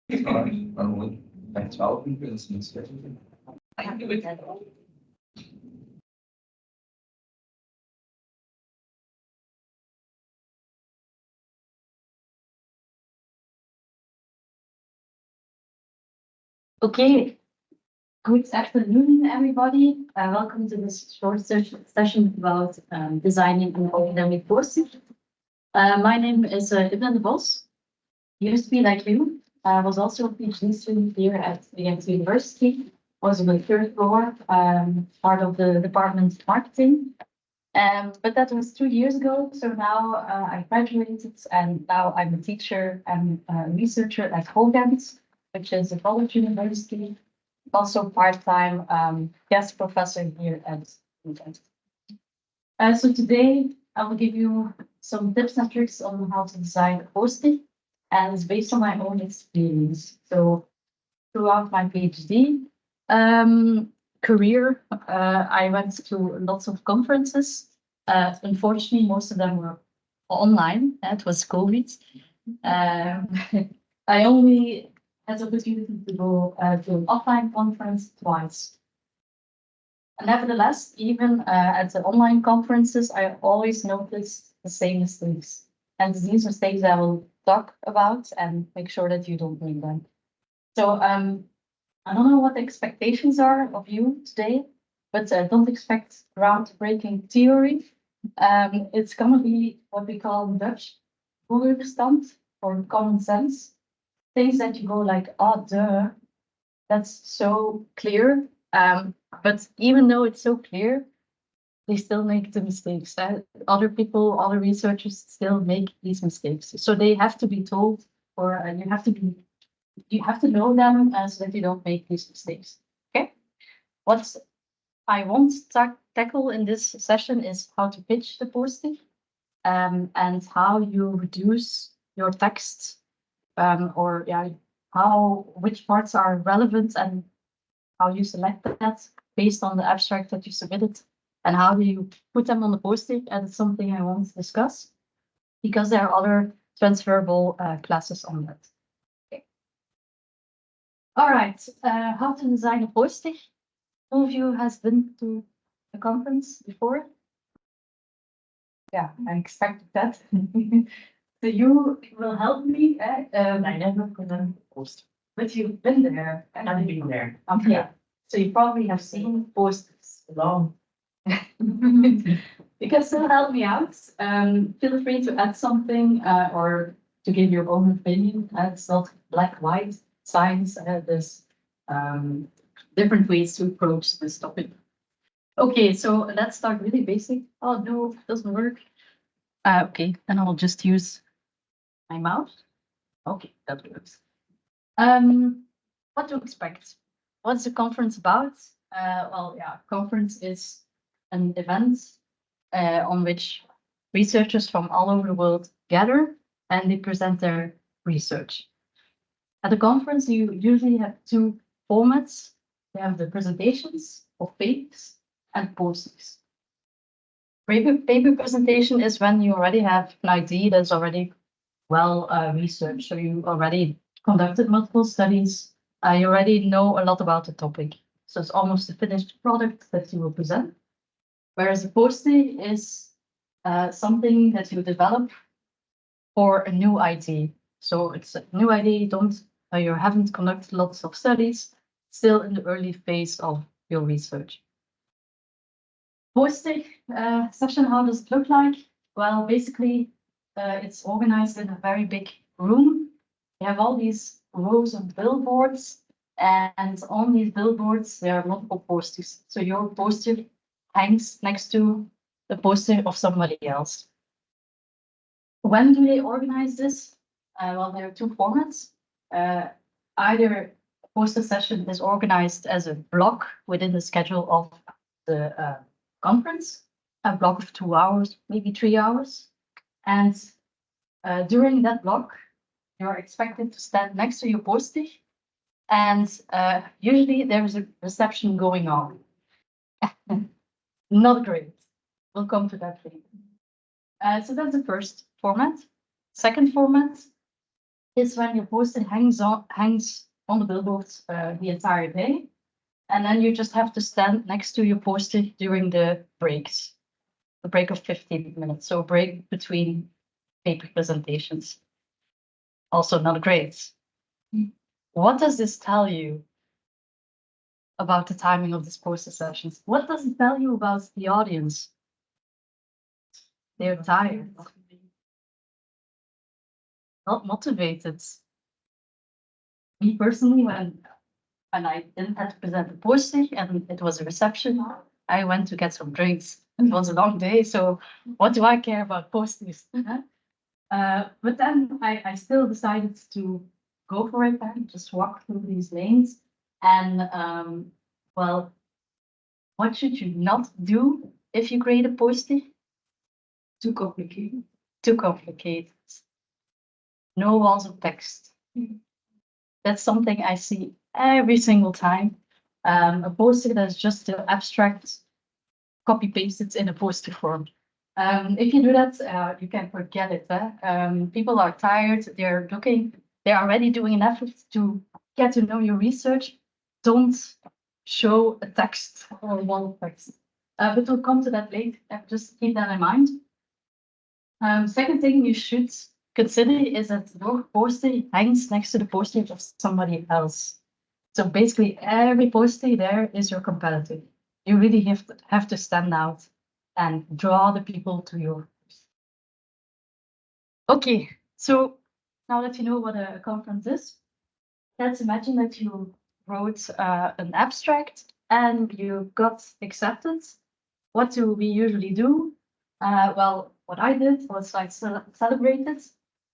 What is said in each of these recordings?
Bij 12 uur, dat is niet slecht. Okay, good afternoon, everybody. Welcome to this short session about designing an academic course. My name is Evelynn Devos. Used to be like you. I was also a PhD student here at UGent University. Was on the third floor, part of the department of marketing. But that was 2 years ago. So now I graduated and now I'm a teacher and a researcher at HOGENT, which is a college university. Also part-time guest professor here at UGent. So today I will give you some tips and tricks on how to design a post-it, and it's based on my own experience. So throughout my PhD career, I went to lots of conferences. Unfortunately, most of them were online. It was COVID. I only had the opportunity to go to an offline conference twice. Nevertheless, even at the online conferences, I always noticed the same mistakes. And these mistakes I will talk about and make sure that you don't make them. So I don't know what the expectations are of you today, but don't expect groundbreaking theory. It's gonna be what we call in Dutch voorverstand, or common sense. Things that you go like, oh, duh, that's so clear. But even though it's so clear, they still make the mistakes. Other people, other researchers still make these mistakes. So they have to be told, or you have to know them so that you don't make these mistakes. Okay. What I want to tackle in this session is how to pitch the posting, and how you reduce your text, or yeah, which parts are relevant and how you select that based on the abstract that you submitted, and how do you put them on the post-it. And it's something I want to discuss because there are other transferable classes on that. Okay. All right, how to design a post-it. Who of you has been to a conference before? Yeah, I expected that. So you will help me. I never put on post. But you've been there. I've been there. Okay. Yeah. So you probably have seen posters. Long. You can still help me out. Feel free to add something or to give your own opinion. It's not black white science. There's different ways to approach this topic. Okay, so let's start really basic. Oh no, it doesn't work. Okay, then I'll just use my mouse. Okay, that works. What to expect? What's the conference about? Well, yeah, conference is an event on which researchers from all over the world gather and they present their research. At the conference, you usually have two formats. You have the presentations of papers and posters. Paper presentation is when you already have an idea that's already well researched. So you already conducted multiple studies. You already know a lot about the topic. So it's almost a finished product that you will present. Whereas a poster is something that you develop for a new idea. So it's a new idea. You haven't conducted lots of studies. Still in the early phase of your research. Poster session, how does it look like? Well, basically, it's organized in a very big room. You have all these rows of billboards, and on these billboards, there are multiple posters. So your poster hangs next to the poster of somebody else. When do they organize this? Well, there are two formats. Either a poster session is organized as a block within the schedule of the conference, a block of 2 hours, maybe 3 hours. And during that block, you're expected to stand next to your poster, and usually there's a reception going on. Not great. We'll come to that later. So that's the first format. Second format, is when your poster hangs on the billboard the entire day. And then you just have to stand next to your poster during the breaks, a break of 15 minutes. So a break between paper presentations. Also not great. What does this tell you about the timing of these poster sessions? What does it tell you about the audience? They're tired, not motivated. Me personally, when I didn't have to present the poster and it was a reception, I went to get some drinks. It was a long day, so what do I care about posters? But then I still decided to go for it and just walk through these lanes. And well, what should you not do if you create a poster? Too complicated. Too complicated. No walls of text. That's something I see every single time. A poster that's just an abstract, copy pasted in a poster form. If you do that, you can forget it. People are tired. They're already doing an effort to get to know your research. Don't show a text or wall of text. But we'll come to that later. Just keep that in mind. Second thing you should consider is that your poster hangs next to the poster of somebody else. So basically every poster there is your competitor. You really have to stand out and draw the people to your. Okay, so now that you know what a conference is, let's imagine that you wrote an abstract and you got accepted. What do we usually do? Well, what I did was I celebrated.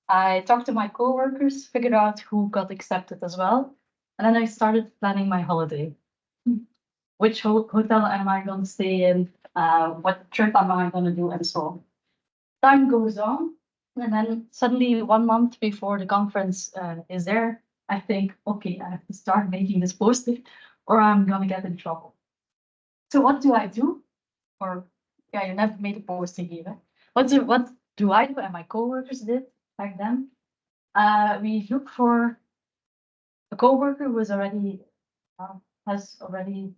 I talked to my coworkers, figured out who got accepted as well, and then I started planning my holiday. Which hotel am I going to stay in? What trip am I going to do, and so on. Time goes on, and then suddenly 1 month before the conference is there, I think, okay, I have to start making this poster, or I'm going to get in trouble. So what do I do? Or yeah, you never made a poster here. Eh? What do I do? And my coworkers did back then. We look for a coworker who is already has already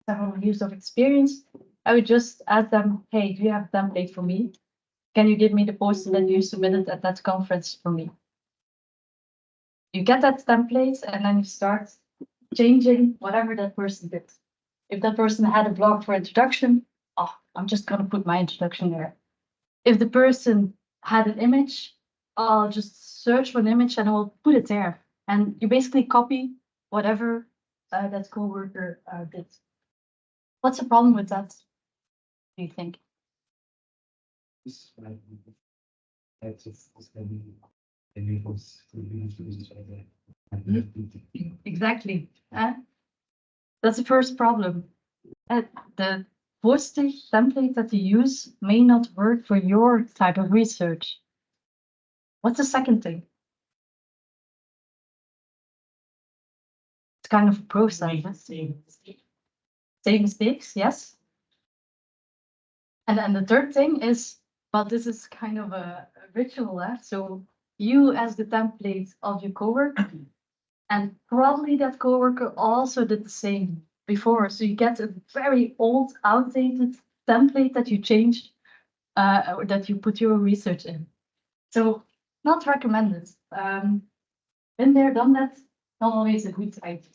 several years of experience. I would just ask them, hey, do you have a template for me? Can you give me the poster that you submitted at that conference for me? You get that template and then you start changing whatever that person did. If that person had a blog for introduction, oh, I'm just going to put my introduction there. If the person had an image, I'll just search for an image and I will put it there. And you basically copy whatever that coworker did. What's the problem with that, do you think? Exactly. That's the first problem. The poster template that you use may not work for your type of research. What's the second thing? It's kind of a process. Same mistakes, yes. And then the third thing is, well, this is kind of a ritual. So you as the template of your coworker, and probably that coworker also did the same before. So you get a very old, outdated template that you changed, or that you put your research in. So not recommended. Been there, done that, not always a good idea.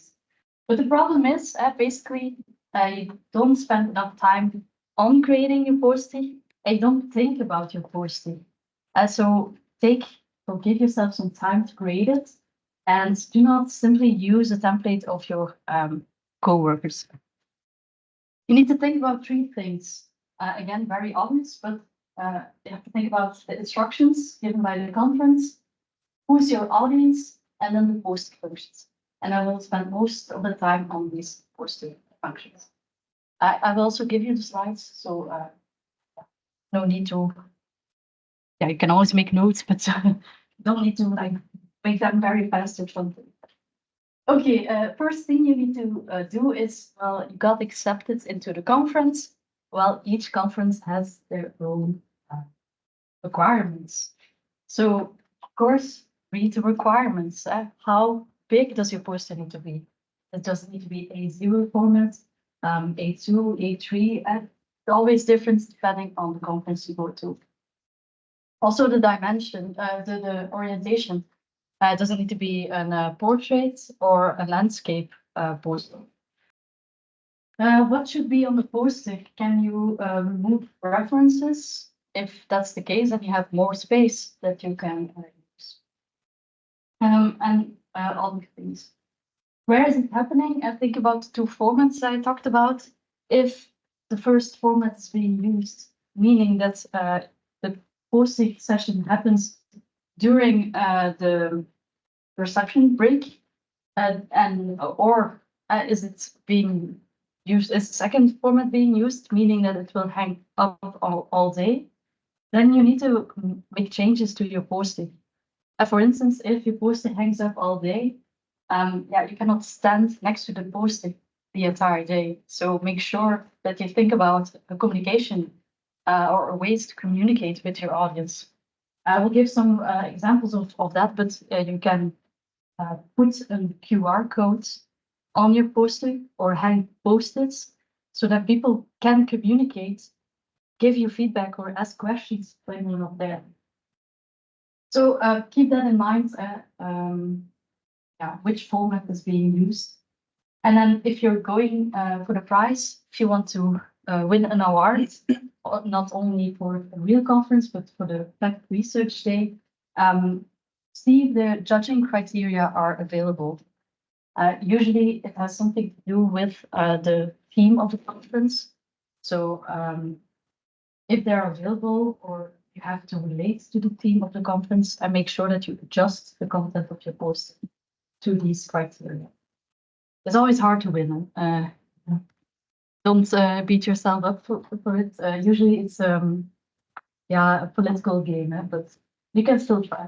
But the problem is, basically, you don't spend enough time on creating your poster, and you don't think about your poster. So give yourself some time to create it, and do not simply use a template of your coworkers. You need to think about three things. Again, very obvious, but you have to think about the instructions given by the conference, who's your audience, and then the post functions. And I will spend most of the time on these poster functions. I will also give you the slides, so no need to. Yeah, you can always make notes, but don't need to like make them very fast or something. Okay, first thing you need to do is, well, you got accepted into the conference. Well, each conference has their own requirements. So, of course, read the requirements. How big does your poster need to be? It doesn't need to be A0 format, A2, A3, always different depending on the conference you go to. Also the dimension, the orientation. Does it need to be a portrait or a landscape poster? What should be on the poster? Can you remove references? If that's the case, then you have more space that you can use. And other things. Where is it happening? I think about the two formats I talked about. If the first format is being used, meaning that the posting session happens during the reception break, or is it being used? Is the second format being used, meaning that it will hang up all day? Then you need to make changes to your posting. For instance, if your poster hangs up all day, you cannot stand next to the poster the entire day. So make sure that you think about a communication or ways to communicate with your audience. I will give some examples of that, but you can put a QR code on your poster or hang post-its so that people can communicate, give you feedback or ask questions when you're not there. So keep that in mind, which format is being used. And then if you're going for the prize, if you want to win an award, not only for a real conference, but for the PhD Research Day, see if the judging criteria are available. Usually it has something to do with the theme of the conference. So if they're available or you have to relate to the theme of the conference, and make sure that you adjust the content of your post to these criteria. It's always hard to win. Don't beat yourself up for it. Usually it's a political game, but you can still try.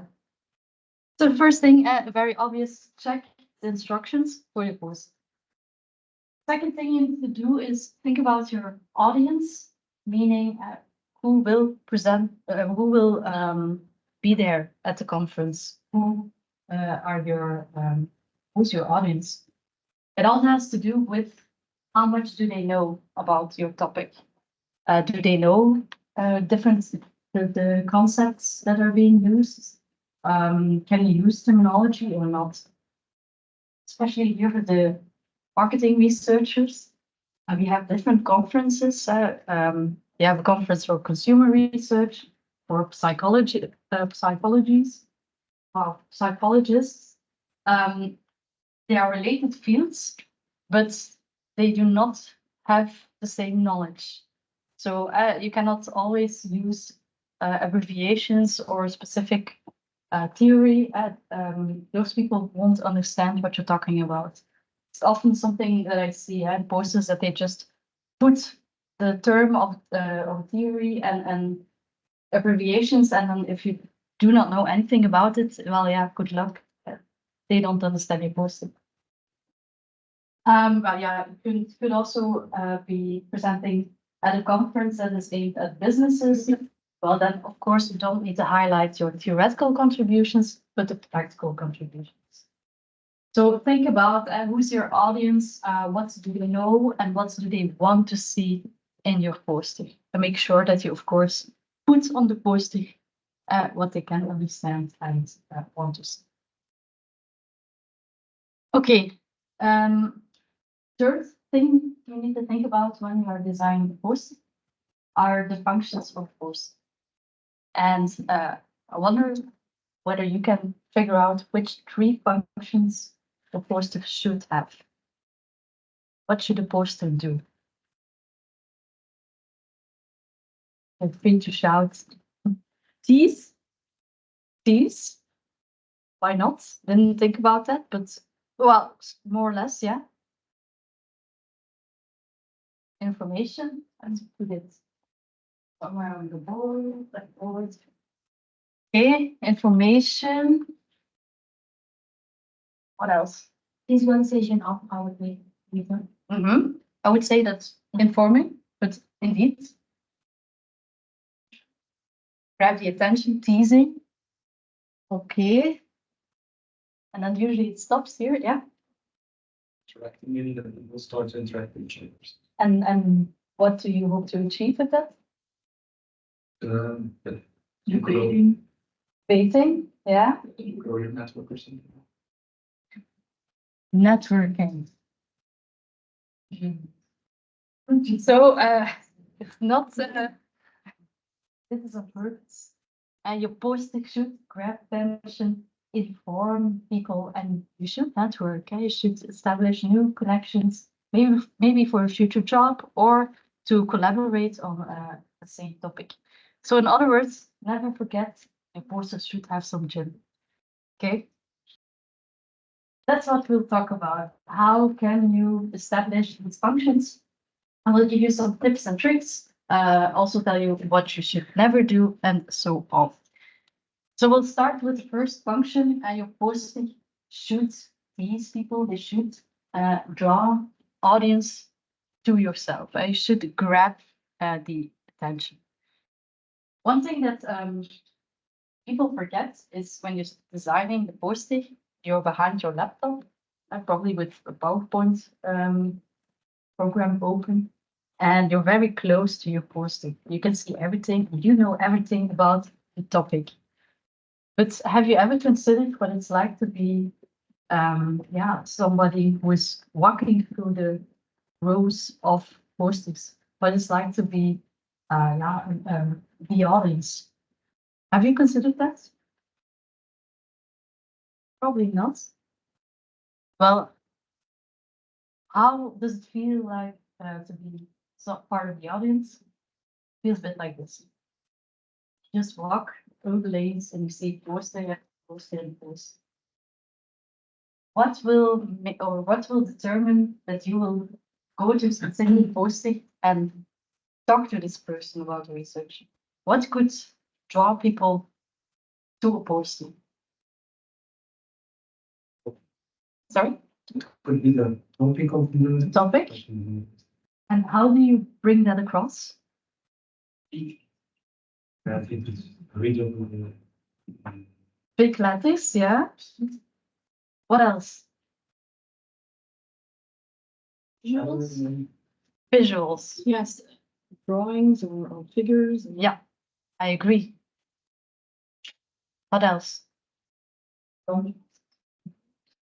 So the first thing, very obvious, check the instructions for your post. Second thing you need to do is think about your audience, meaning who will present, who will be there at the conference, who are your who's your audience. It all has to do with how much do they know about your topic. Do they know the concepts that are being used? Can you use terminology or not? Especially here for the marketing researchers. We have different conferences. You have a conference for consumer research, for psychologists. They are related fields, but they do not have the same knowledge. So you cannot always use abbreviations or specific theory. Those people won't understand what you're talking about. It's often something that I see in posters that they just put the term of theory and abbreviations, and then if you do not know anything about it, well, yeah, good luck. They don't understand your poster. But yeah, you could also be presenting at a conference that is aimed at businesses. Well, then, of course, you don't need to highlight your theoretical contributions, but the practical contributions. So think about who's your audience, what do they know, and what do they want to see in your poster. And make sure that you, of course, put on the poster what they can understand and want to see. Okay. Third thing you need to think about when you are designing the poster are the functions of the poster. And I wonder whether you can figure out which 3 functions the poster should have. What should the poster do? Feel free to shout. Tease? Tease? Why not? Didn't think about that, but well, more or less, yeah. Information, let's put it somewhere on the board, like board. Okay, information. What else? Visualization of how it may be done. I would say that's informing, but indeed. Grab the attention, teasing. Okay. And then usually it stops here, yeah. Interacting, meaning that people start to interact with each other. And what do you hope to achieve with that? But You creating. Baiting, yeah. you grow your network or something. Networking. So it's not this is a purpose. And your posting should grab attention, inform people, and you should network. You should establish new connections, maybe for a future job or to collaborate on the same topic. So in other words, never forget your posters should have some gym. Okay. That's what we'll talk about. How can you establish these functions? I will give you some tips and tricks, also tell you what you should never do, and so on. So we'll start with the first function, and your posting should these people, they should draw audience to yourself. You should grab the attention. One thing that people forget is when you're designing the posting, you're behind your laptop, probably with a PowerPoint program open, and you're very close to your posting. You can see everything, you know everything about the topic. But have you ever considered what it's like to be, somebody who is walking through the rows of postings? What it's like to be, the audience? Have you considered that? Probably not. Well, how does it feel like to be part of the audience? Feels a bit like this. You just walk through the lanes and you see poster, poster, and post. What will determine that you will go to specific posting and talk to this person about research? What could draw people to a posting? Sorry? Could be the topic of the Topic? And how do you bring that across? That it is readable. Big letters, yeah. What else? Visuals. Yes, drawings or figures. Yeah, I agree. What else?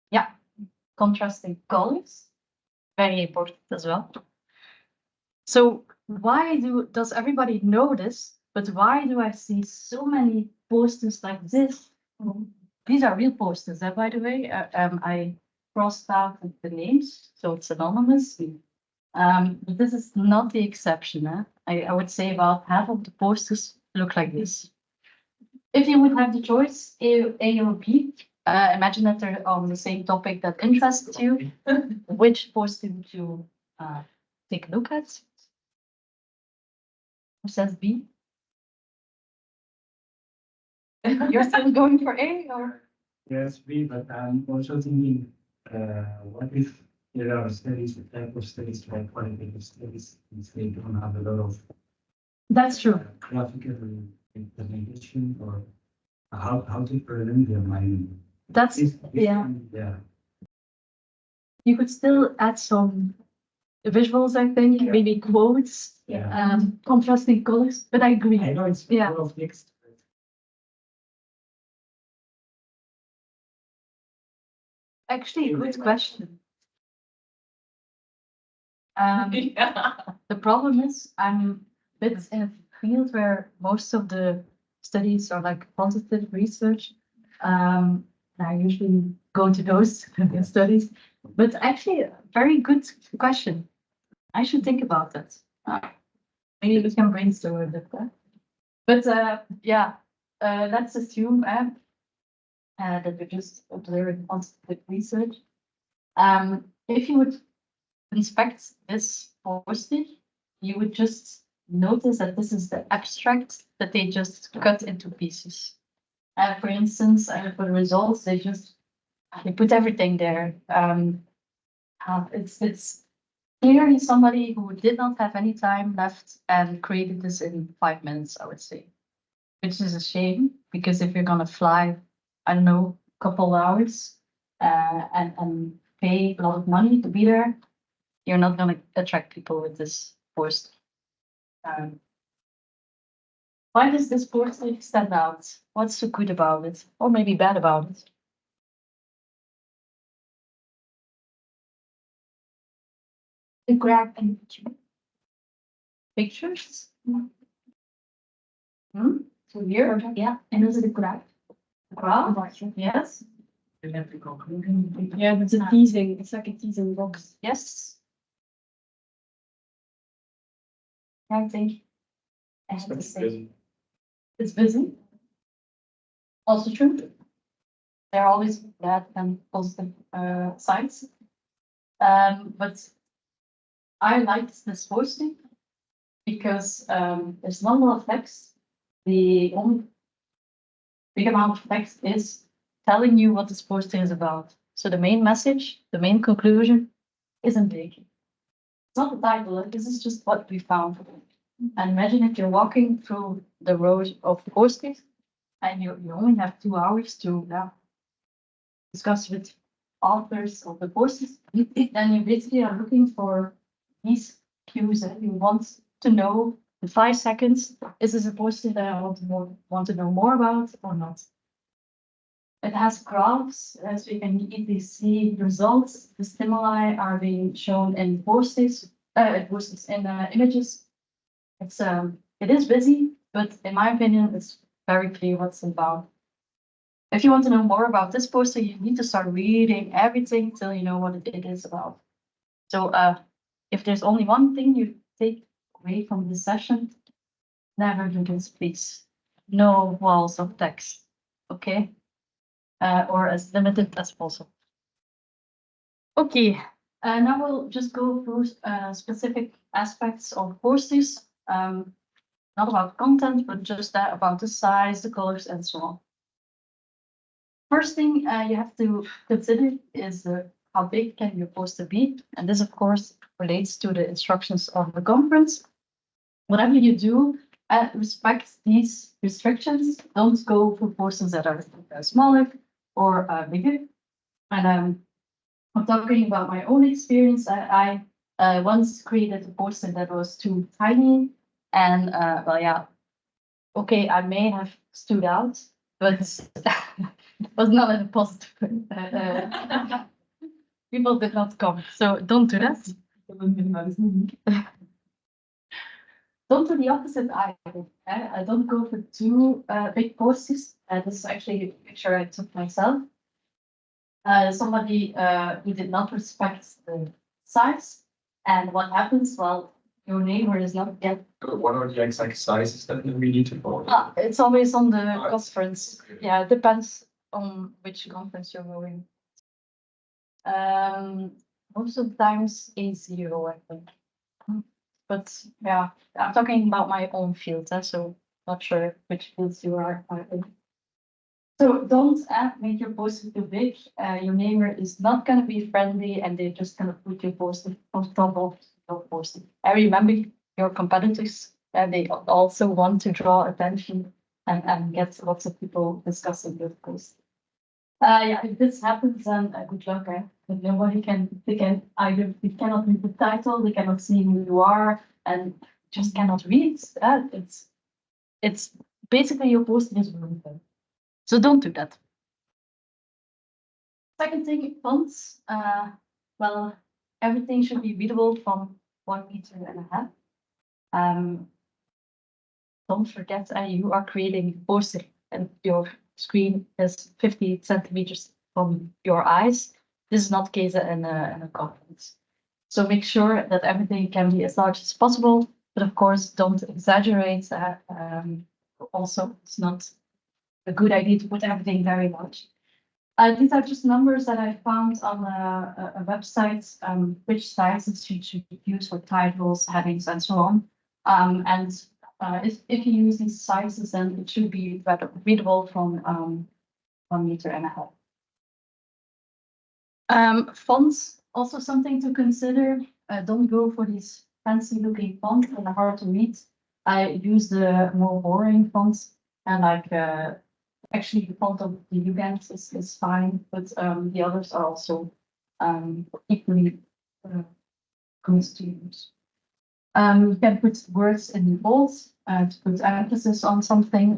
Yeah, contrasting colors. Very important as well. So why does everybody know this? But why do I see so many posters like this? These are real posters, by the way. I crossed out the names, so it's anonymous. But this is not the exception. I would say about half of the posters look like this. If you would have the choice, A or B, imagine that they're on the same topic that interests you. Which poster would you take a look at? Who says B? You're still going for A or? Yes, B, but I'm also thinking, what if there are studies, the type of studies like qualitative studies, and they don't have a lot of That's true. graphical implementation, or how to present their mind. That's, yeah. Yeah. You could still add some visuals, I think, Yeah. maybe quotes, Yeah. contrasting colors, but I agree. I know it's Yeah. full of text. But Actually, good question. The problem is I'm a bit in a field where most of the studies are like quantitative research. I usually go to those studies, but actually, a very good question. I should think about that. Maybe we can brainstorm a bit. But let's assume that we're just observing quantitative research. If you would inspect this postage, you would just notice that this is the abstract that they just cut into pieces. For instance, for the results, they put everything there. It's clearly somebody who did not have any time left and created this in 5 minutes, I would say, which is a shame because if you're gonna fly, I don't know, a couple hours, and pay a lot of money to be there, you're not gonna attract people with this post. Why does this poster stand out? What's so good about it? Or maybe bad about it? The graph and Pictures? So here, yeah, and also the graph. graph, yes, You have to conclude. Yeah, that's a teasing, it's like a teasing box. yes. I think. I have to say, it's busy. Also true. There are always bad and positive sides. But I liked this posting because there's not a lot of text. The only big amount of text is telling you what this posting is about. So the main message, the main conclusion isn't big. It's not the title, this is just what we found. And imagine if you're walking through the road of postings and you only have 2 hours to discuss with authors of the courses, then you basically are looking for these cues that you want to know in 5 seconds. Is this a posting that I want to know more about or not? It has graphs, so you can easily see results. The stimuli are being shown in postings in images. It is busy, but in my opinion, it's very clear what's about. If you want to know more about this poster, you need to start reading everything till you know what it is about. So if there's only one thing you take away from this session, never do this, please. No walls of text, okay? Or as limited as possible. Okay, now we'll just go through specific aspects of posters. Not about content, but just about the size, the colors, and so on. First thing you have to consider is how big can your poster be? And this, of course, relates to the instructions of the conference. Whatever you do, respect these restrictions. Don't go for posters that are smaller or bigger. And I'm talking about my own experience. I once created a poster that was too tiny. And well, yeah, okay, I may have stood out, but it was not in a positive way. People did not come, so don't do that. Don't do the opposite either. I don't go for too big posters. This is actually a picture I took myself. Somebody who did not respect the size. And what happens? Well, your neighbor is not yet. What are the exact sizes that we need to follow? It's always on the Oh, conference. okay. Yeah, it depends on which conference you're going. Most of the times A0, I think. But yeah, I'm talking about my own field, so not sure which fields you are in. So don't make your poster too big. Your neighbor is not gonna be friendly and they're just gonna put your poster on top of your poster. I remember your competitors, they also want to draw attention and get lots of people discussing your post. Yeah, if this happens, then good luck. Nobody they cannot read the title, they cannot see who you are, and just cannot read. It's basically your poster is ruined. So don't do that. Second thing, fonts. Well, everything should be readable from 1.5 meters. Don't forget, you are creating a poster and your screen is 50 centimeters from your eyes. This is not the case in a conference. So make sure that everything can be as large as possible, but of course, don't exaggerate. Also, it's not a good idea to put everything very large. These are just numbers that I found on a website, which sizes you should use for titles, headings, and so on. If you use these sizes, then it should be readable from 1.5 meters. Fonts, also something to consider. Don't go for these fancy looking fonts that are hard to read. I use the more boring fonts and like Actually, the font of the UGent is fine, but the others are also equally good to use. You can put words in bold to put emphasis on something,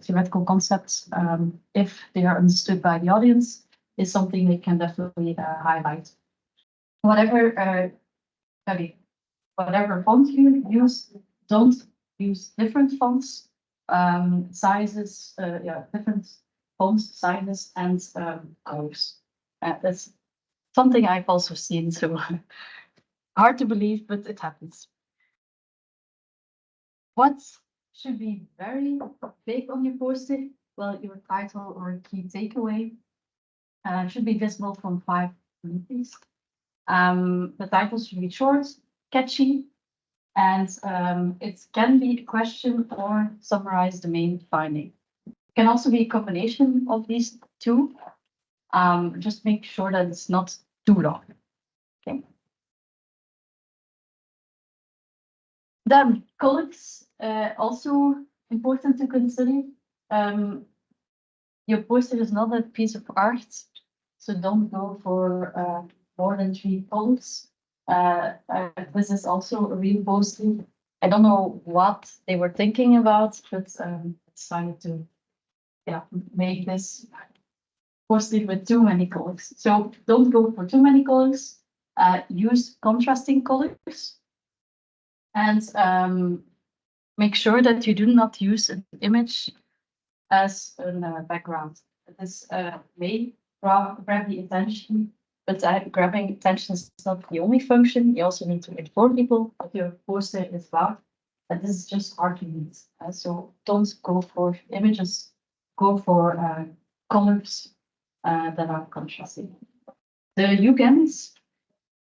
theoretical concepts, if they are understood by the audience, is something they can definitely highlight. Whatever font you use, don't use different fonts, sizes, different fonts, sizes, and colors. That's something I've also seen, so hard to believe, but it happens. What should be very big on your poster? Well, your title or key takeaway should be visible from 5 meters. The title should be short, catchy, and it can be a question or summarize the main finding. It can also be a combination of these two. Just make sure that it's not too long. Okay. Then colors, also important to consider. Your poster is not a piece of art, so don't go for more than 3 colors. This is also a real poster. I don't know what they were thinking about, but decided to make this poster with too many colors. So don't go for too many colors. Use contrasting colors, and make sure that you do not use an image as a background. This may grab the attention, but grabbing attention is not the only function. You also need to inform people what your poster is about. And this is just hard to read. So don't go for images, go for colors that are contrasting. The UGent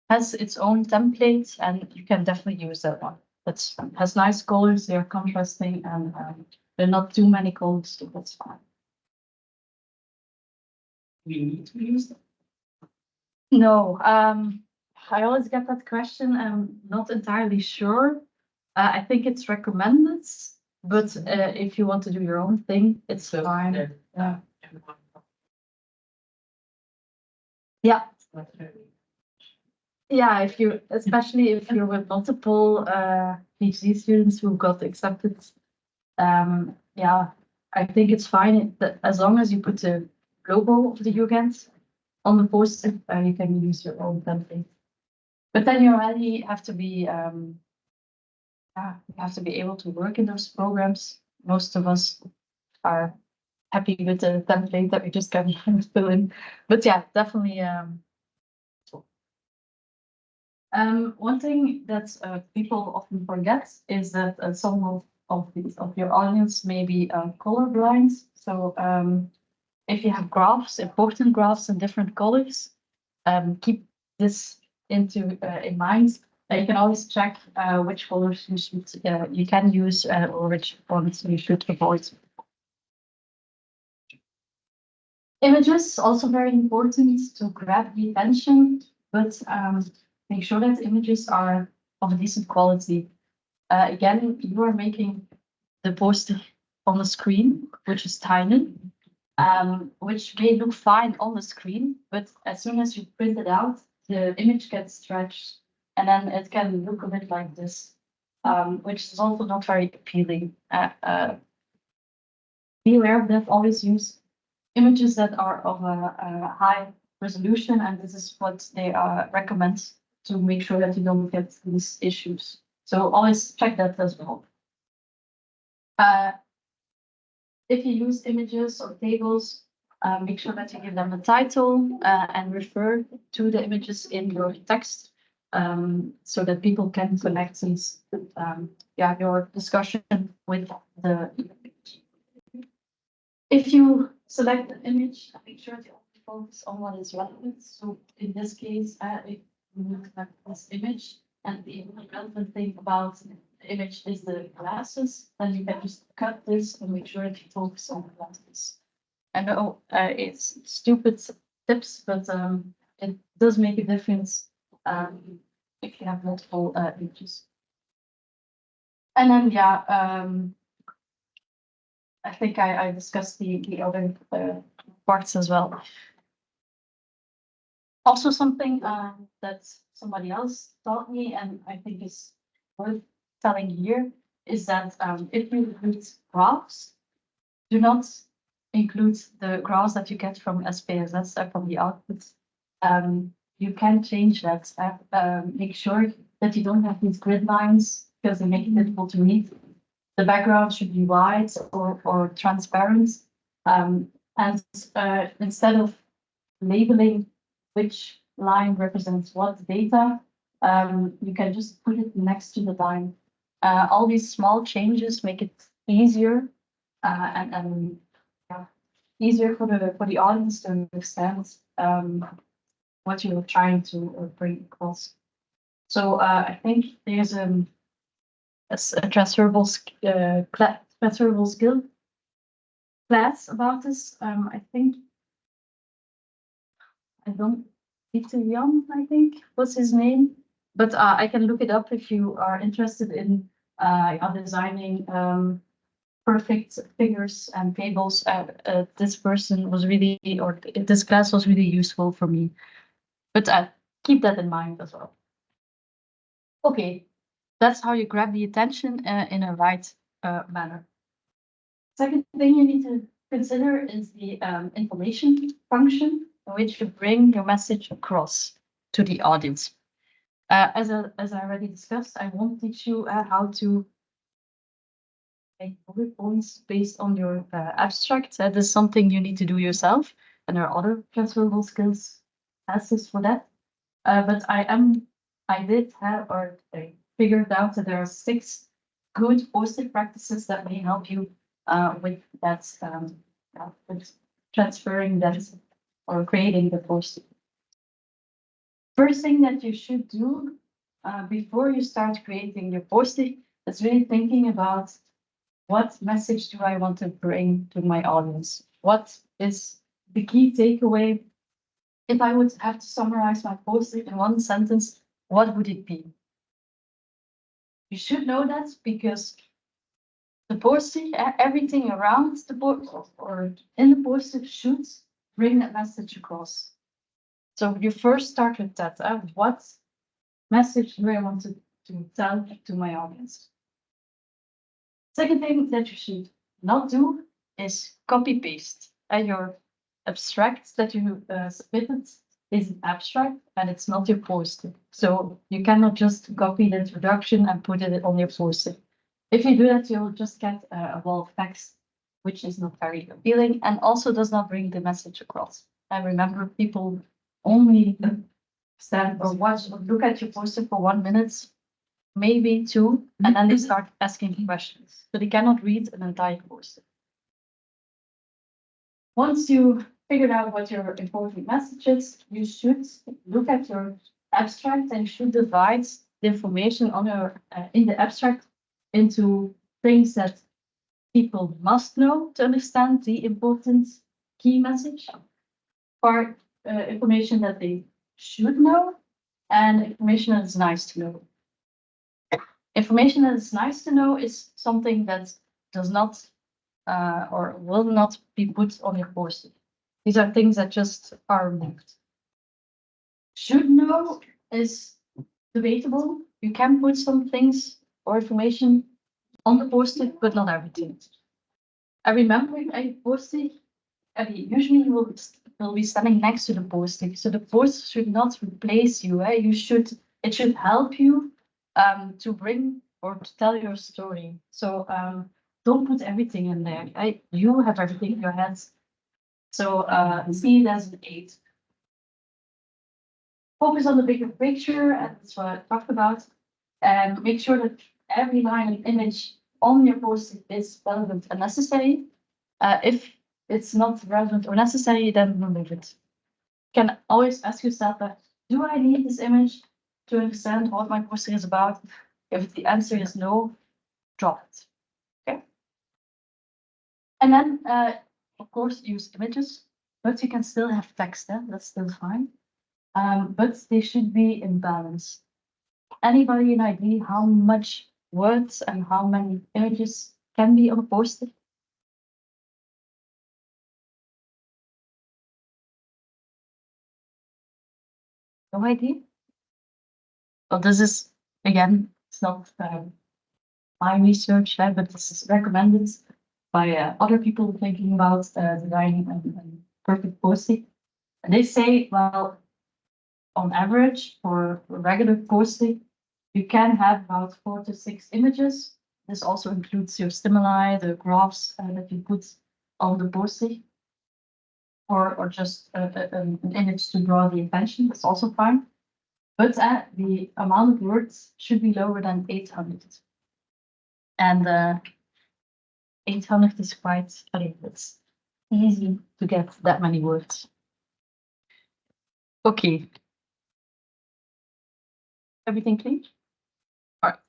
has its own template, and you can definitely use that one. That has nice colors, they are contrasting, and there are not too many colors, so that's fine. We need to use them. No, I always get that question. I'm not entirely sure. I think it's recommended, but if you want to do your own thing, it's fine. Yeah. Yeah, especially if you're with multiple PhD students who got accepted, yeah, I think it's fine that as long as you put the logo of the UGent on the poster, you can use your own template. But then you already have to be, you have to be able to work in those programs. Most of us are happy with the template that we just can fill in. But yeah, definitely. One thing that people often forget is that some of your audience may be colorblind. So if you have graphs, important graphs in different colors, keep this in mind. You can always check which colors you can use or which ones you should avoid. Images also very important to grab the attention, but make sure that images are of a decent quality. Again, you are making the poster on the screen, which is tiny, which may look fine on the screen, but as soon as you print it out, the image gets stretched, and then it can look a bit like this, which is also not very appealing. Be aware of that. Always use images that are of a high resolution, and this is what they recommend to make sure that you don't get these issues. So always check that as well. If you use images or tables, make sure that you give them a title and refer to the images in your text so that people can connect these, your discussion with the image. If you select an image, make sure to focus on what is relevant. So in this case, if you have this image and the relevant thing about the image is the glasses, then you can just cut this and make sure that you focus on the glasses. I know it's stupid tips, but it does make a difference if you have multiple images. And then I think I discussed the other parts as well. Also something that somebody else taught me, and I think is worth telling here, is that if you include graphs, do not include the graphs that you get from SPSS from the output. You can change that. Make sure that you don't have these grid lines because they make it difficult to read. The background should be white or transparent. And instead of labeling which line represents what data, you can just put it next to the line. All these small changes make it easier and easier for the audience to understand what you're trying to bring across. So I think there's a transferable skill class about this. I think I don't Peter Young, I think was his name, but I can look it up if you are interested in designing perfect figures and tables. This person was really, or this class was really useful for me, but keep that in mind as well. Okay, that's how you grab the attention in a right manner. Second thing you need to consider is the information function in which you bring your message across to the audience. As I already discussed, I won't teach you how to make bullet points based on your abstract. That is something you need to do yourself, and there are other transferable skills classes for that. But I did have, or I figured out that there are 6 good post-it practices that may help you with that, with transferring that or creating the post-it. First thing that you should do before you start creating your post-it is really thinking about what message do I want to bring to my audience? What is the key takeaway? If I would have to summarize my post-it in one sentence, what would it be? You should know that because the post-it, everything around the board or in the post-it should bring that message across. So you first start with that. What message do I want to tell to my audience? Second thing that you should not do is copy paste. Your abstract that you submitted is an abstract and it's not your post-it. So you cannot just copy the introduction and put it on your post-it. If you do that, you'll just get a wall of text, which is not very appealing and also does not bring the message across. And remember, people only stand or watch or look at your poster for 1 minute, maybe 2, and then they start asking questions. So they cannot read an entire poster. Once you figured out what your important message is, you should look at your abstract and should divide the information on your in the abstract into things that people must know to understand the important key message, or information that they should know, and information that is nice to know. Information that is nice to know is something that does not or will not be put on your poster. These are things that just are removed. Should know is debatable. You can put some things or information on the poster, but not everything. I remember a poster, usually you will be standing next to the poster. So the poster should not replace you. It should help you to bring or to tell your story. So don't put everything in there. You have everything in your hands. So see it as an aid. Focus on the bigger picture, and that's what I talked about. And make sure that every line and image on your post is relevant and necessary. If it's not relevant or necessary, then remove it. You can always ask yourself, do I need this image to understand what my poster is about? If the answer is no, drop it. Okay. And then, of course, use images, but you can still have text. That's still fine. But they should be in balance. Anybody an idea how much words and how many images can be on a poster? No idea. Well, this is, again, it's not my research, but this is recommended by other people thinking about designing and perfect posting. And they say, well, on average, for regular posting, you can have about 4 to 6 images. This also includes your stimuli, the graphs that you put on the posting, or just an image to draw the attention. That's also fine. But the amount of words should be lower than 800. And 800 is quite, I mean, it's easy to get that many words. Okay. Everything clear? All right.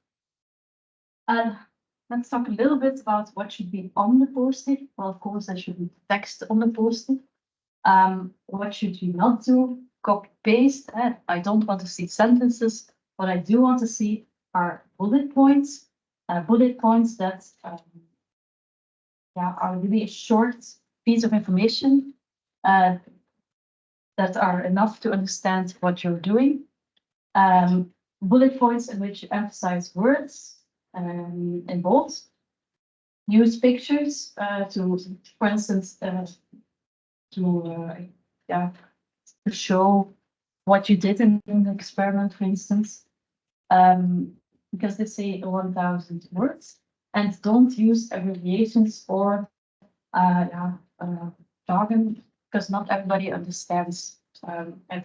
And let's talk a little bit about what should be on the post-it. Well, of course, there should be text on the post-it. What should you not do? Copy paste. I don't want to see sentences. What I do want to see are bullet points. Bullet points that are really a short piece of information that are enough to understand what you're doing. Bullet points in which you emphasize words in bold. Use pictures to, for instance, to show what you did in the experiment, for instance, because they say 1,000 words, and don't use abbreviations or jargon, because not everybody understands. And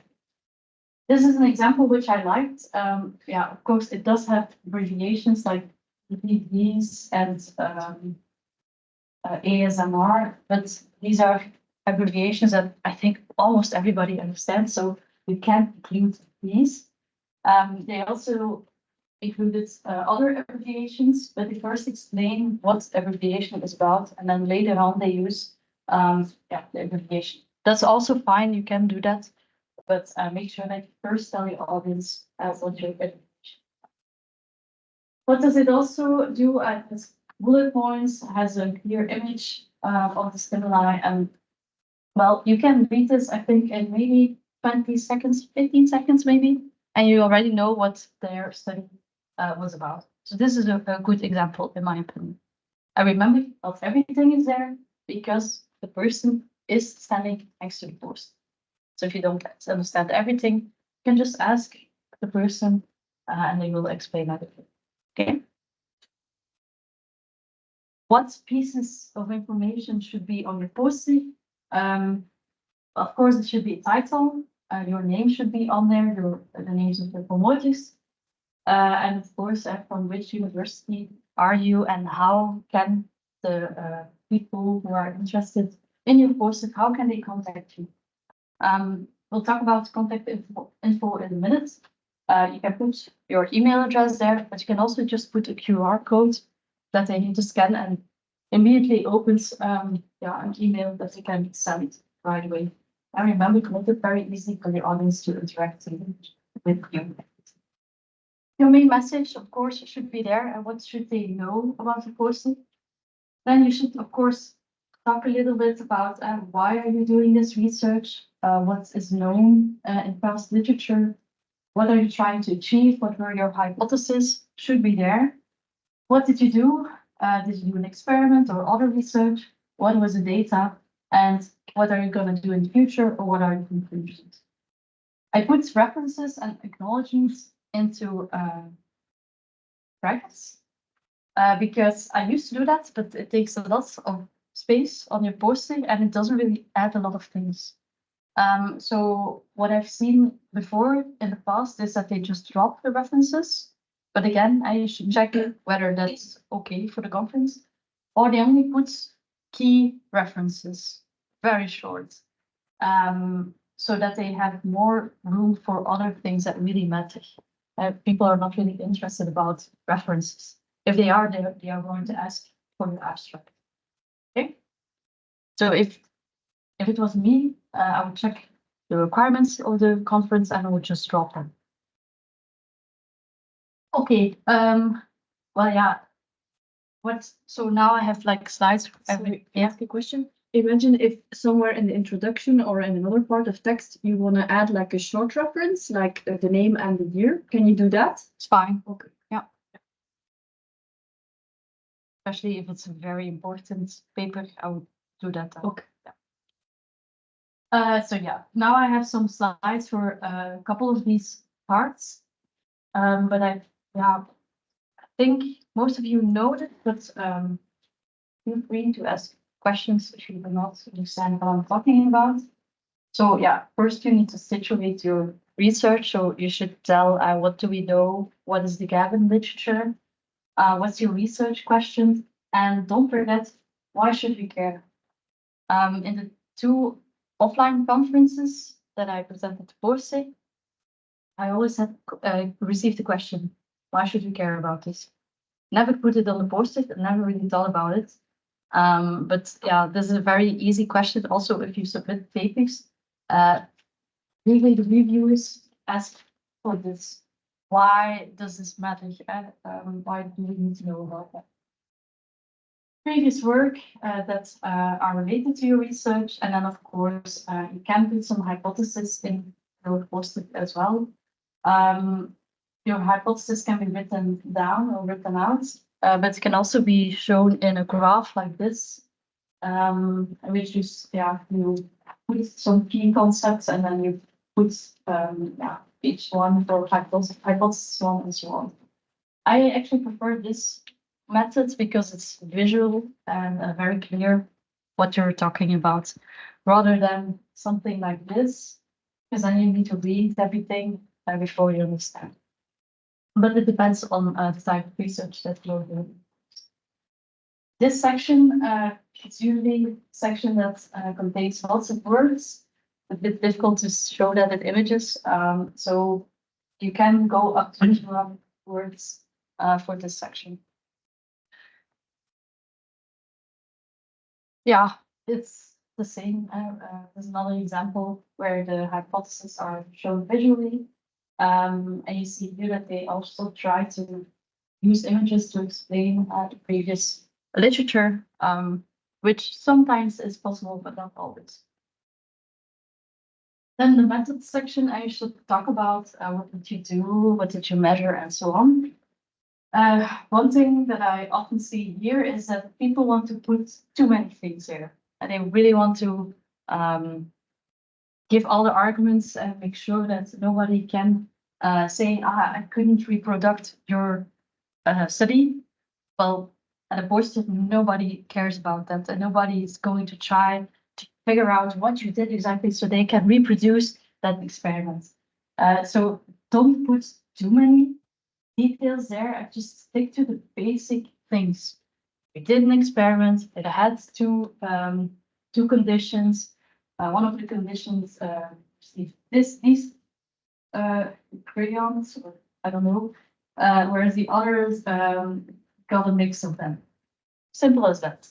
this is an example which I liked. Of course, it does have abbreviations like DVDs and ASMR, but these are abbreviations that I think almost everybody understands, so we can't include these. They also included other abbreviations, but they first explain what abbreviation is about, and then later on they use the abbreviation. That's also fine, you can do that, but make sure that you first tell your audience what your abbreviation. What does it also do? As bullet points, has a clear image of the stimuli, and well, you can read this, I think, in maybe 20 seconds, 15 seconds maybe, and you already know what their study was about. So this is a good example, in my opinion. I remember not everything is there because the person is standing next to the post. So if you don't understand everything, you can just ask the person and they will explain everything. Okay. What pieces of information should be on your post-it? Of course, it should be a title. Your name should be on there, the names of the promoters. And of course, from which university are you and how can the people who are interested in your post-it, how can they contact you? We'll talk about contact info in a minute. You can put your email address there, but you can also just put a QR code that they need to scan and immediately opens an email that you can send right away. And remember, to make it very easy for the audience to interact with you. Your main message, of course, should be there, and what should they know about the posting? Then you should, of course, talk a little bit about why are you doing this research, what is known in past literature, what are you trying to achieve, what were your hypotheses, should be there. What did you do? Did you do an experiment or other research? What was the data? And what are you going to do in the future, or what are your conclusions? I put references and acknowledgements into brackets because I used to do that, but it takes a lot of space on your posting and it doesn't really add a lot of things. So what I've seen before in the past is that they just drop the references. But again, I should check whether that's okay for the conference, or they only put key references, very short, so that they have more room for other things that really matter. People are not really interested about references. If they are, they are going to ask for the abstract. Okay. So if it was me, I would check the requirements of the conference and I would just drop them. Okay. Well, yeah. So now I have like slides. Sorry, can I ask a question? imagine if somewhere in the introduction or in another part of text, you want to add like a short reference, like the name and the year. Can you do that? It's fine. Okay. Yeah. Especially if it's a very important paper, I would do that. Okay. So yeah, now I have some slides for a couple of these parts. But I think most of you know it, but feel free to ask questions if you do not understand what I'm talking about. So yeah, first you need to situate your research. So you should tell what do we know, what is the gap in literature, what's your research question, and don't forget, why should we care? In the 2 offline conferences that I presented to PhD, I always had received the question, why should we care about this? Never put it on the post-it, never really thought about it. But yeah, this is a very easy question. Also, if you submit papers, really the reviewers ask for this. Why does this matter? Why do we need to know about that? Previous work that are related to your research, and then of course you can put some hypotheses in your post-it as well. Your hypothesis can be written down or written out, but it can also be shown in a graph like this, which is you put some key concepts and then you put each one for hypothesis 1 and so on. I actually prefer this method because it's visual and very clear what you're talking about, rather than something like this, because then you need to read everything before you understand. But it depends on the type of research that you're doing. This section is usually a section that contains lots of words. A bit difficult to show that in images, so you can go up to 200 words for this section. Yeah, it's the same. There's another example where the hypotheses are shown visually. And you see here that they also try to use images to explain the previous literature, which sometimes is possible, but not always. Then the method section, I should talk about what did you do, what did you measure, and so on. One thing that I often see here is that people want to put too many things here, and they really want to give all the arguments and make sure that nobody can say, I couldn't reproduce your study. Well, at a post-it, nobody cares about that, and nobody is going to try to figure out what you did exactly so they can reproduce that experiment. So don't put too many details there and just stick to the basic things. We did an experiment. It had two conditions. One of the conditions these crayons, or I don't know, whereas the others got a mix of them. Simple as that.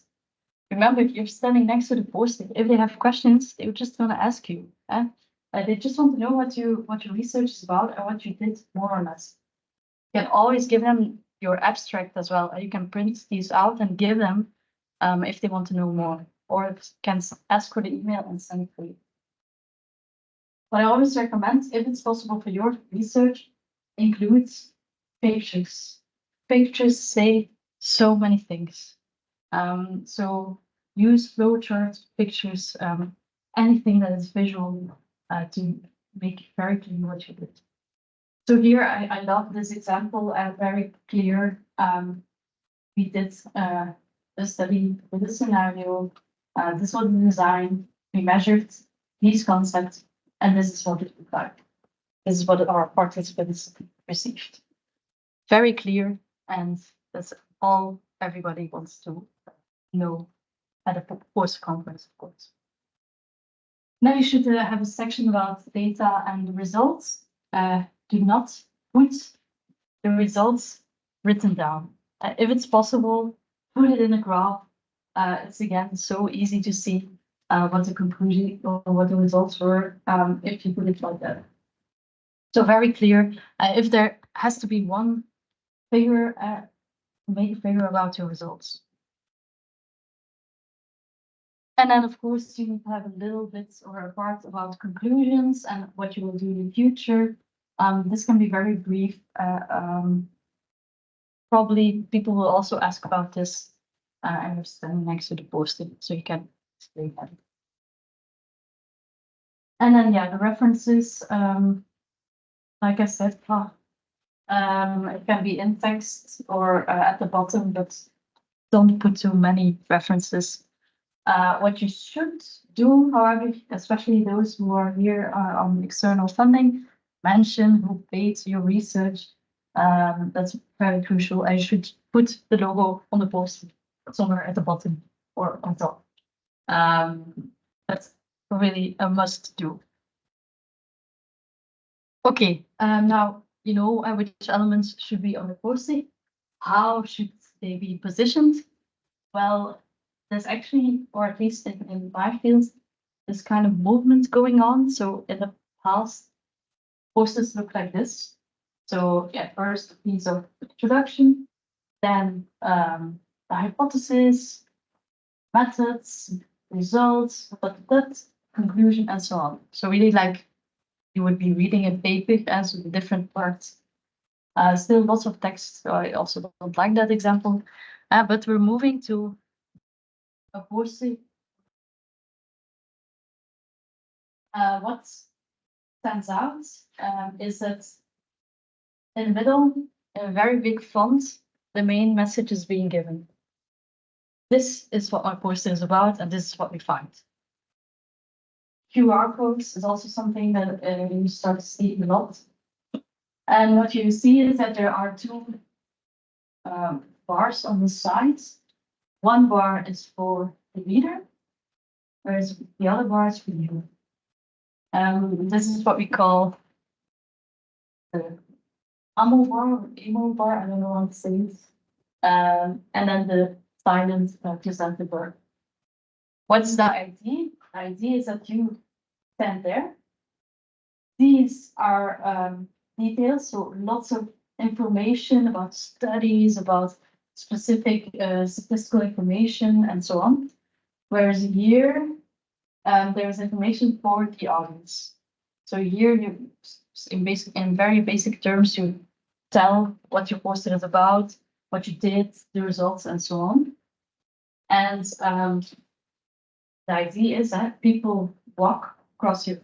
Remember, if you're standing next to the post-it, if they have questions, they're just going to ask you. They just want to know what your research is about and what you did, more or less. You can always give them your abstract as well. You can print these out and give them if they want to know more, or can ask for the email and send it for you. What I always recommend, if it's possible for your research, includes pictures. Pictures say so many things. So use flowcharts, pictures, anything that is visual to make it very clear what you did. So here I love this example, very clear. We did a study with a scenario. This was the design. We measured these concepts, and this is what it looked like. This is what our participants received. Very clear, and that's all everybody wants to know at a post conference, of course. Now you should have a section about data and results. Do not put the results written down. If it's possible, put it in a graph. It's again so easy to see what the conclusion or what the results were if you put it like that. So very clear. If there has to be one figure, make a figure about your results. And then, of course, you need to have a little bit or a part about conclusions and what you will do in the future. This can be very brief. Probably people will also ask about this. And you're standing next to the post-it, so you can explain that. And then, yeah, the references, like I said, it can be in text or at the bottom, but don't put too many references. What you should do, however, especially those who are here on external funding, mention who paid your research. That's very crucial. I should put the logo on the post somewhere at the bottom or on top. That's really a must do. Okay, now you know which elements should be on the post-it. How should they be positioned? Well, there's actually, or at least in my field, this kind of movement going on. So in the past, posters look like this. So yeah, first a piece of introduction, then the hypothesis, methods, results, but conclusion, and so on. So really like you would be reading a paper and so the different parts. Still lots of text, so I also don't like that example. But we're moving to a poster. What stands out is that in the middle, in a very big font, the main message is being given. This is what my poster is about, and this is what we find. QR codes is also something that you start to see a lot. And what you see is that there are two bars on the sides. One bar is for the reader, whereas the other bar is for you. This is what we call the AMO bar, or AMO bar, I don't know how to say it. And then the silent presenter bar. What's the idea? The idea is that you stand there. These are details, so lots of information about studies, about specific statistical information, and so on. Whereas here, there's information for the audience. So here, you, in very basic terms, you tell what your poster is about, what you did, the results, and so on. And the idea is that people walk across your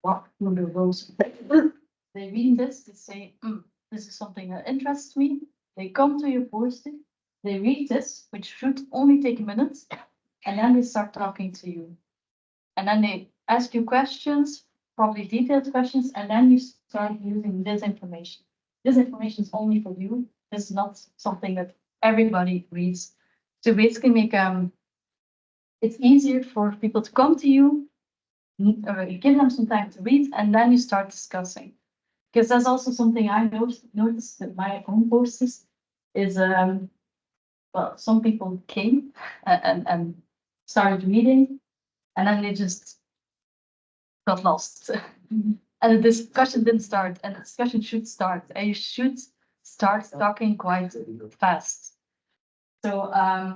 walk through the rows. They read this, they say, this is something that interests me. They come to your poster, they read this, which should only take a minute, and then they start talking to you. And then they ask you questions, probably detailed questions, and then you start using this information. This information is only for you. This is not something that everybody reads. So basically make it's easier for people to come to you, you give them some time to read, and then you start discussing. Because that's also something I noticed in my own posters is, well, some people came and started reading, and then they just got lost. And the discussion didn't start, and the discussion should start, and you should start talking quite fast. So I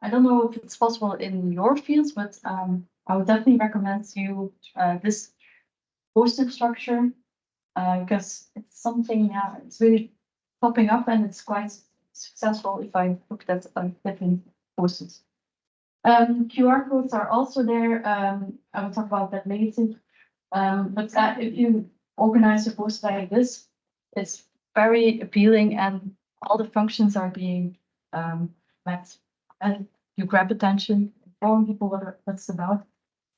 don't know if it's possible in your fields, but I would definitely recommend you this poster structure because it's something it's really popping up and it's quite successful if I looked at different posters. QR codes are also there. I will talk about that later. But if you organize a poster like this, it's very appealing and all the functions are being met. And you grab attention, inform people what it's about.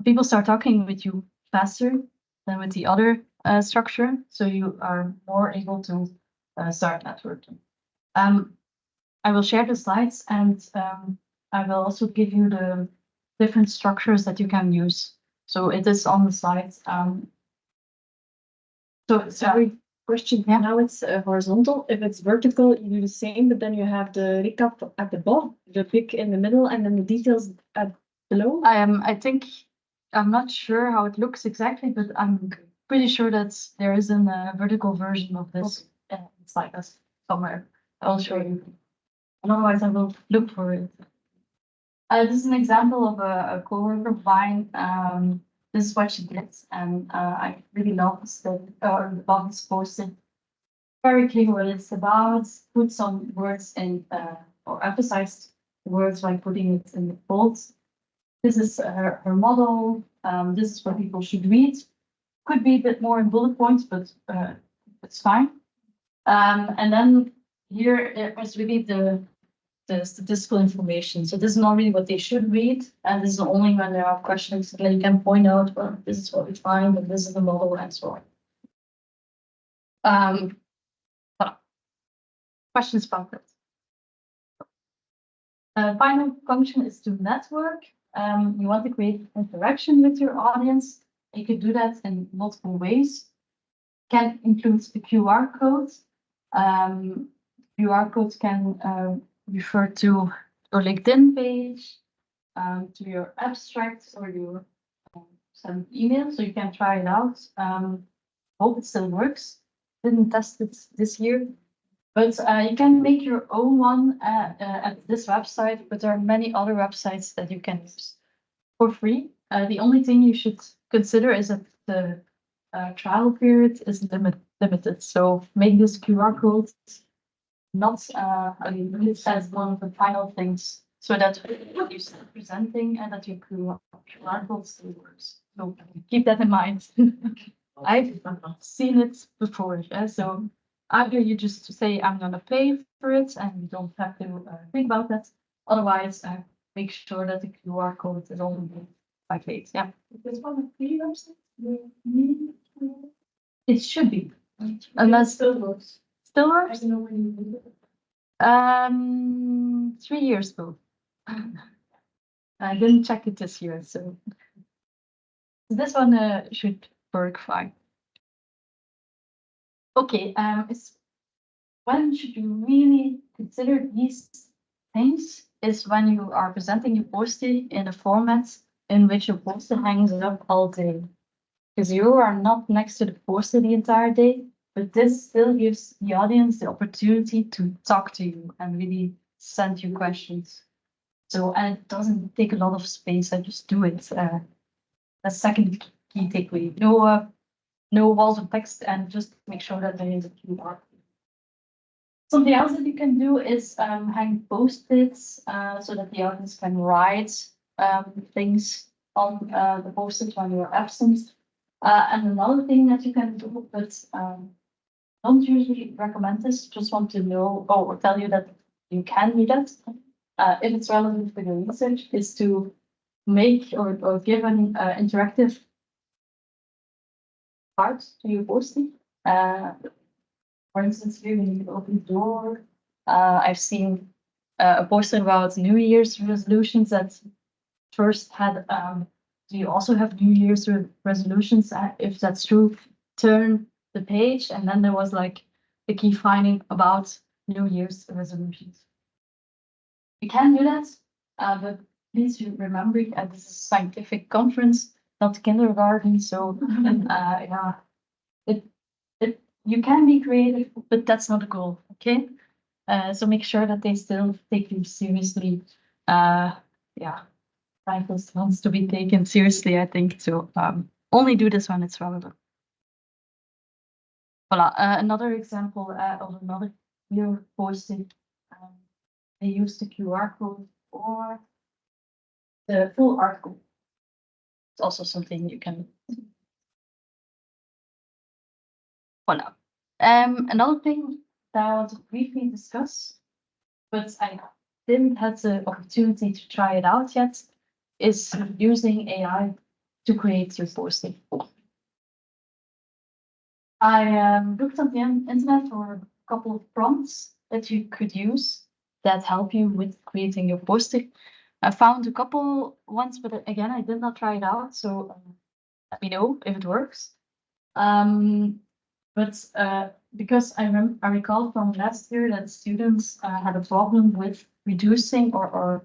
People start talking with you faster than with the other structure, so you are more able to start networking. I will share the slides and I will also give you the different structures that you can use. So it is on the slides. So Sorry, question. Yeah. Now it's horizontal. If it's vertical, you do the same, but then you have the recap at the bottom, the pick in the middle, and then the details at below. I think I'm not sure how it looks exactly, but I'm pretty sure that there is a vertical version of this. It's like us somewhere. I'll show you. And otherwise, I will look for it. This is an example of a coworker of mine. This is what she did, and I really love this posted. Very clear what it's about. Put some words in, or emphasized words by putting it in the bold. This is her model. This is what people should read. Could be a bit more in bullet points, but it's fine. And then here is really the statistical information. So this is not really what they should read, and this is only when there are questions that you can point out, well, this is what we find, and this is the model, and so on. Questions about that? Final function is to network. You want to create interaction with your audience. You could do that in multiple ways. Can include the QR code. QR codes can refer to your LinkedIn page, to your abstract or your some email, so you can try it out. Hope it still works. Didn't test it this year, but you can make your own one at this website, but there are many other websites that you can use for free. The only thing you should consider is that the trial period is limited. So make this QR code not this as one of the final things, so that what you start presenting and that your QR code still works. So keep that in mind. I've seen it before. So either you just say I'm gonna pay for it and you don't have to think about that. Otherwise, make sure that the QR code is only by paid. Yeah. This one a free website? It should be. Unless Still works. still I works. don't know when you do it. 3 years ago. I didn't check it this year, so this one should work fine. Okay, when should you really consider these things is when you are presenting your poster in a format in which your poster hangs up all day. Because you are not next to the poster the entire day, but this still gives the audience the opportunity to talk to you and really send you questions. So, and it doesn't take a lot of space. I just do it. The second key takeaway: no walls of text, and just make sure that there is a QR. Something else that you can do is hang post-its so that the audience can write things on the post-it when you're absent. And another thing that you can do, but don't usually recommend this, just want to know or tell you that you can do that if it's relevant for your research, is to make or give an interactive part to your posting. For instance, here when you open the door, I've seen a poster about New Year's resolutions that first had do you also have New Year's resolutions? If that's true, turn the page, and then there was like the key finding about New Year's resolutions. You can do that, but please remember this is a scientific conference, not kindergarten. So yeah, you can be creative, but that's not the goal. Okay, so make sure that they still take you seriously. Yeah. Scientist wants to be taken seriously, I think. So only do this when it's relevant. Voila, another example of another clear posting. They use the QR code for the full article. It's also something you can. Voila. Another thing that I want to briefly discuss, but I didn't have the opportunity to try it out yet, is using AI to create your posting. I looked on the internet for a couple of prompts that you could use that help you with creating your posting. I found a couple ones, but again, I did not try it out. So let me know if it works. Because I recall from last year that students had a problem with reducing or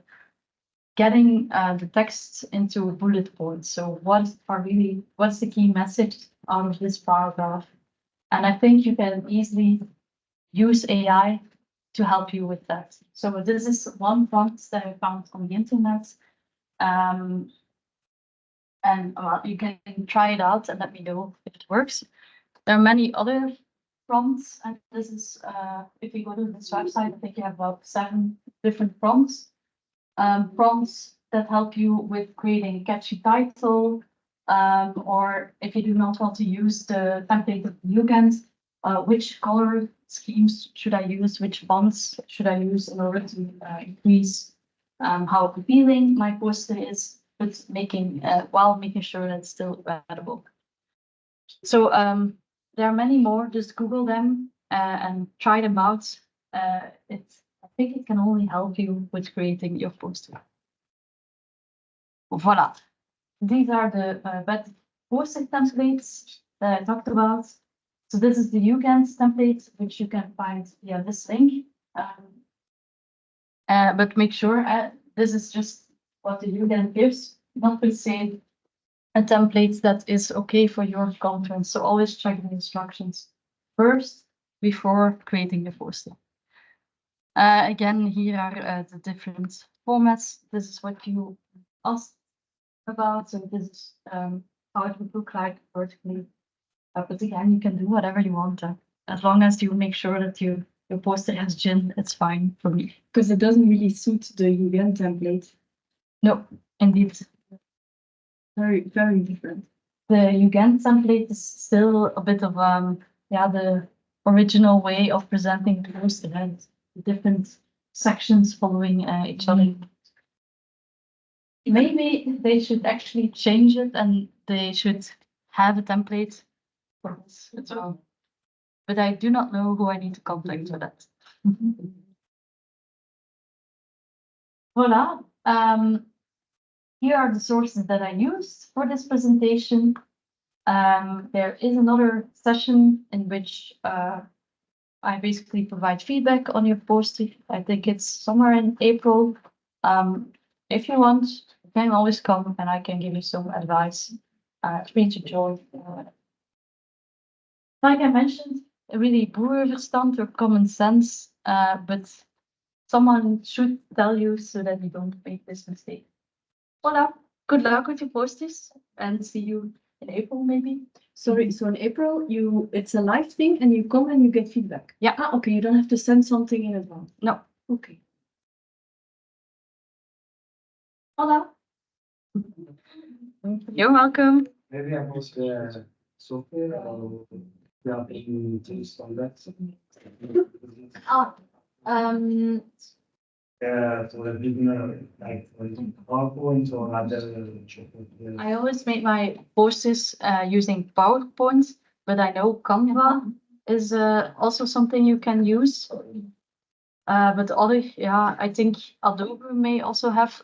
getting the text into bullet points. So what's the key message out of this paragraph? And I think you can easily use AI to help you with that. So this is one prompt that I found on the internet. And you can try it out and let me know if it works. There are many other prompts, and this is, if you go to this website, I think you have about 7 different prompts. Prompts that help you with creating a catchy title, or if you do not want to use the template of UGent, which color schemes should I use, which fonts should I use in order to increase how appealing my poster is, but while making sure that it's still readable. So there are many more. Just Google them and try them out. I think it can only help you with creating your poster. Voila. These are the bed poster templates that I talked about. So this is the UGent template, which you can find via this link. But make sure this is just what the UGent gives, not per se a template that is okay for your conference. So always check the instructions first before creating the poster. Again, here are the different formats. This is what you asked about. So this is how it would look like vertically. But again, you can do whatever you want. As long as you make sure that your poster has gin, it's fine for me. Because it doesn't really suit the UGent template. No, indeed. Very, very different. The UGent template is still a bit of the original way of presenting the poster, and different sections following each other. Maybe they should actually change it and they should have a template for this as well. But I do not know who I need to contact for that. Voila. Here are the sources that I used for this presentation. There is another session in which I basically provide feedback on your poster. I think it's somewhere in April. If you want, you can always come and I can give you some advice. It's free to join. Like I mentioned, really boerenverstand or common sense, but someone should tell you so that you don't make this mistake. Voila. Good luck with your posters and see you in April maybe. Sorry, so in April, it's a live thing and you come and you get feedback. Yeah. Ah, okay, you don't have to send something in advance. No. Okay. Voila. You're welcome. Maybe I post the software or helping to install that. For the beginner, like for PowerPoint or other. I always make my posters using PowerPoint, but I know Canva is also something you can use. But I think Adobe may also have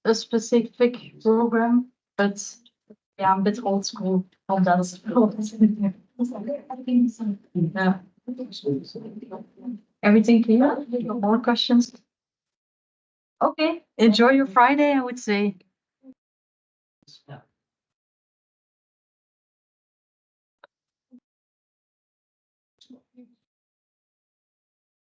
a specific program, but yeah, I'm a bit old school on that. Yeah. Everything clear? More questions? Okay, enjoy your Friday, I would say.